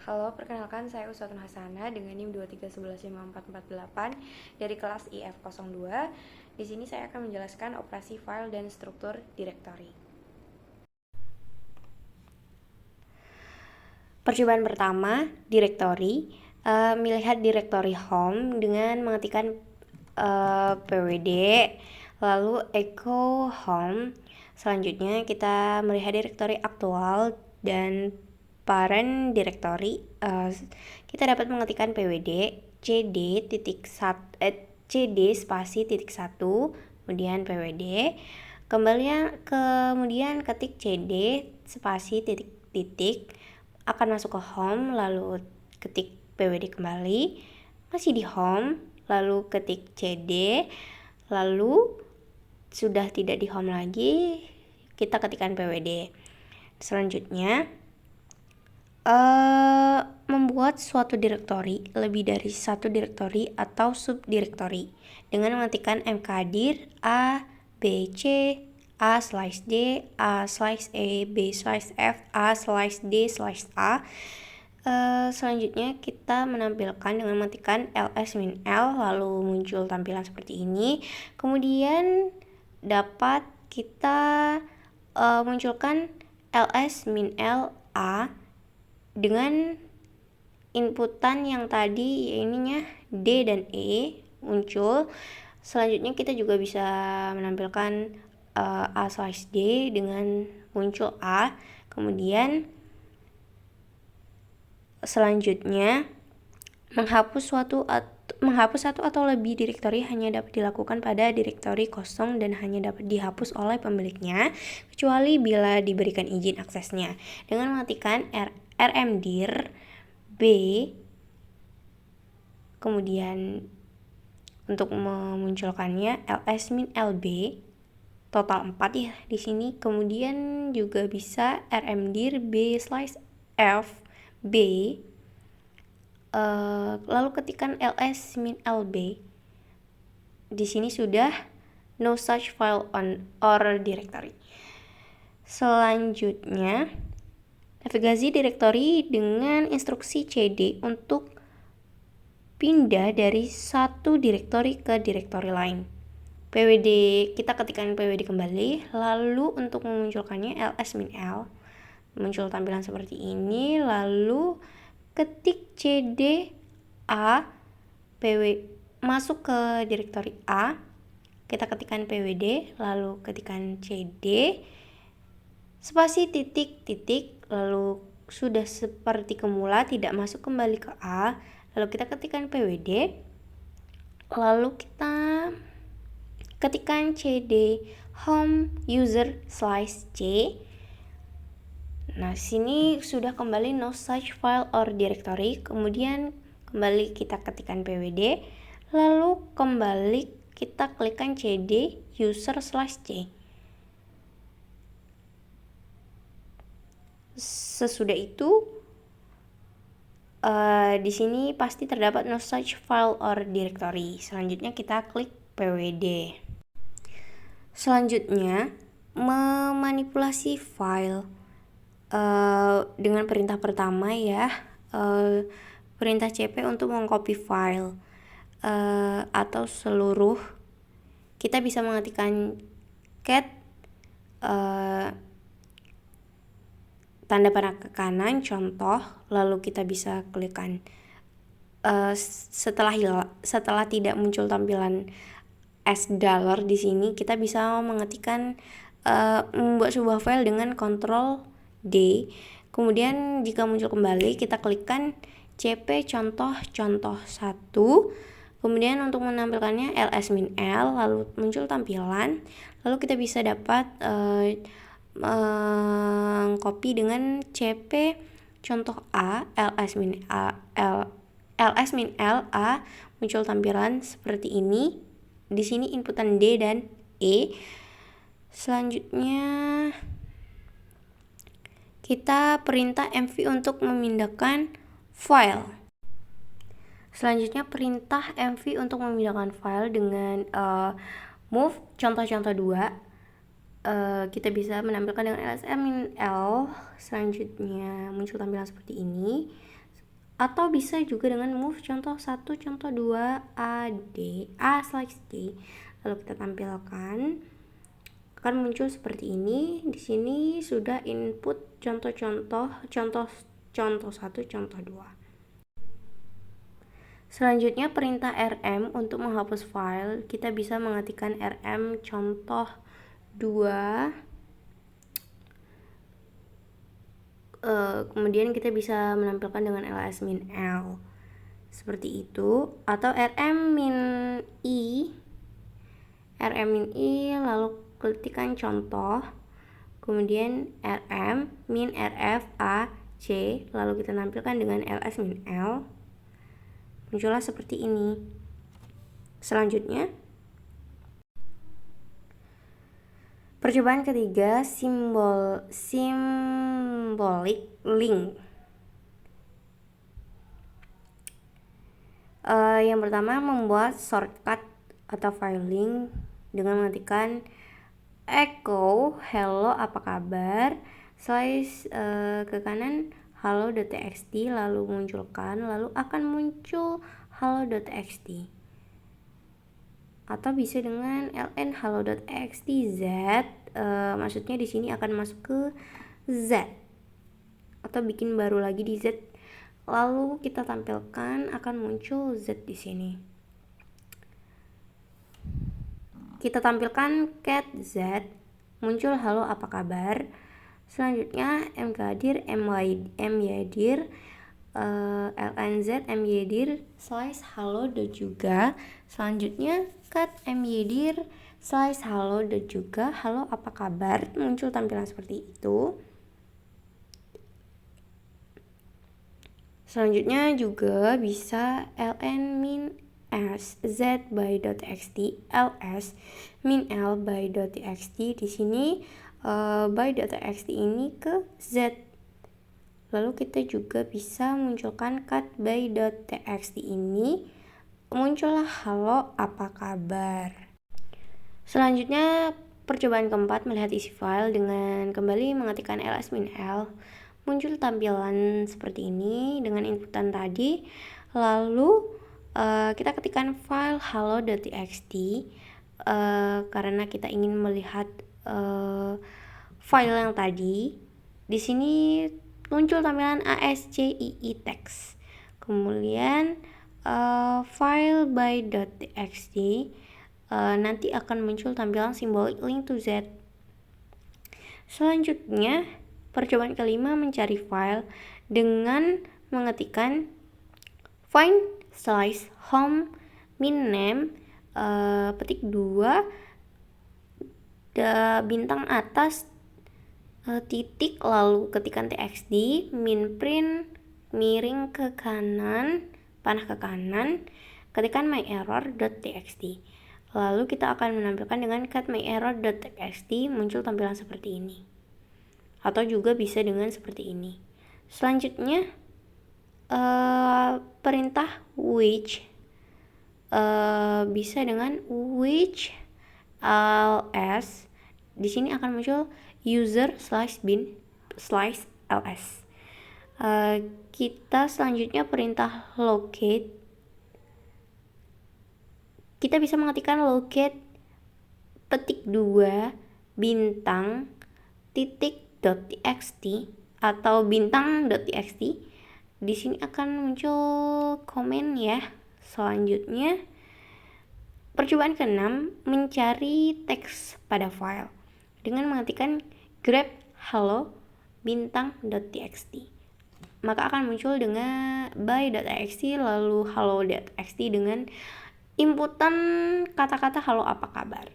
Halo, perkenalkan saya Uswatun Hasana dengan NIM 231154448 dari kelas IF02. Di sini saya akan menjelaskan operasi file dan struktur directory. Percobaan pertama, directory. Melihat directory home dengan mengetikkan pwd lalu echo home. Selanjutnya kita melihat directory aktual dan parent directory. Kita dapat mengetikkan pwd cd spasi titik 1 kemudian pwd, kemudian ketik cd spasi titik akan masuk ke home, lalu ketik pwd kembali, masih di home, lalu ketik cd, lalu sudah tidak di home lagi, kita ketikkan pwd. Selanjutnya membuat suatu direktori, lebih dari satu direktori atau subdirektori dengan mengetikkan mkdir a b c a/d a/e b/f a/d/a. Selanjutnya kita menampilkan dengan mengetikkan ls-l, lalu muncul tampilan seperti ini. Kemudian dapat kita munculkan ls-l a dengan inputan yang tadi ininya D dan E muncul. Selanjutnya kita juga bisa menampilkan A/D dengan muncul A. Kemudian selanjutnya menghapus satu atau lebih direktori hanya dapat dilakukan pada direktori kosong dan hanya dapat dihapus oleh pemiliknya kecuali bila diberikan izin aksesnya dengan mengetikkan rmdir b, kemudian untuk memunculkannya ls-lb total 4 ya di sini. Kemudian juga bisa rmdir b/f b, lalu ketikkan ls-lb. Di sini sudah no such file or directory. Selanjutnya navigasi direktori dengan instruksi cd untuk pindah dari satu direktori ke direktori lain. pwd, kita ketikkan pwd kembali, lalu untuk memunculkannya ls-l, muncul tampilan seperti ini, lalu ketik cd a, masuk ke direktori a, kita ketikkan pwd, lalu ketikkan cd spasi titik, lalu sudah seperti semula, tidak masuk kembali ke a, lalu kita ketikkan pwd, lalu kita ketikkan cd home user/c. Nah, sini sudah kembali no such file or directory. Kemudian kembali kita ketikkan pwd, lalu kembali kita klikkan cd user/c. Sesudah itu di sini pasti terdapat no such file or directory. Selanjutnya kita klik pwd. Selanjutnya memanipulasi file dengan perintah pertama ya, perintah cp untuk mengcopy file atau seluruh. Kita bisa mengetikkan cat tanda panah ke kanan contoh, lalu kita bisa klikkan setelah tidak muncul tampilan $, di sini kita bisa mengetikkan membuat sebuah file dengan Ctrl D. Kemudian jika muncul kembali kita klikkan cp contoh 1. Kemudian untuk menampilkannya ls-l, lalu muncul tampilan, lalu kita bisa dapat mengcopy dengan cp contoh a ls-l a, muncul tampilan seperti ini. Di sini inputan D dan E. Selanjutnya kita perintah mv untuk memindahkan file. Selanjutnya perintah mv untuk memindahkan file dengan move contoh 2. Kita bisa menampilkan dengan ls-l. Selanjutnya muncul tampilan seperti ini. Atau bisa juga dengan move contoh 1, contoh 2, A/D, lalu kita tampilkan, akan muncul seperti ini. Di sini sudah input contoh 1, contoh 2. Selanjutnya perintah rm untuk menghapus file, kita bisa mengetikkan rm contoh 2. Kemudian kita bisa menampilkan dengan ls-l seperti itu, atau rm-i lalu ketikkan contoh, kemudian rm-rf-a-c lalu kita tampilkan dengan ls-l, muncullah seperti ini. Selanjutnya percobaan ketiga, symbolic link. Yang pertama, membuat shortcut atau file link dengan mengetikkan echo hello apa kabar slash ke kanan hello.txt, lalu munculkan, lalu akan muncul hello.txt. Atau bisa dengan ln hello.txt z, maksudnya di sini akan masuk ke z atau bikin baru lagi di z, lalu kita tampilkan akan muncul z di sini. Kita tampilkan cat z, muncul halo apa kabar. Selanjutnya mkdir myadir lnz myadir slash halo dot juga. Selanjutnya cat myadir slash halo dot juga halo apa kabar, muncul tampilan seperti itu. Selanjutnya juga bisa ln min s z by.txt ls min l by.txt. Di sini by.txt ini ke z. Lalu kita juga bisa munculkan cut by.txt ini, muncullah halo apa kabar. Selanjutnya percobaan keempat, melihat isi file dengan kembali mengetikkan ls-l, muncul tampilan seperti ini dengan inputan tadi. Lalu kita ketikkan file hello.txt karena kita ingin melihat file yang tadi. Di sini muncul tampilan ASCII text. Kemudian file by.txt, nanti akan muncul tampilan symbolic link to z. Selanjutnya percobaan kelima, mencari file dengan mengetikkan find slash home min name petik 2 bintang atas titik, lalu ketikkan txd min print miring ke kanan, panah ke kanan, ketikkan myerror.txt, lalu kita akan menampilkan dengan cut myerror.txt, muncul tampilan seperti ini. Atau juga bisa dengan seperti ini. Selanjutnya perintah which, bisa dengan which ls. Di sini akan muncul user slash bin slash ls. Kita selanjutnya perintah locate. Kita bisa mengetikkan locate petik 2 bintang titik .txt atau bintang.txt. Di sini akan muncul komen ya. Selanjutnya percobaan ke-6, mencari teks pada file dengan mengetikkan grep hello bintang.txt. Maka akan muncul dengan by.txt lalu hello.txt dengan inputan kata-kata halo apa kabar.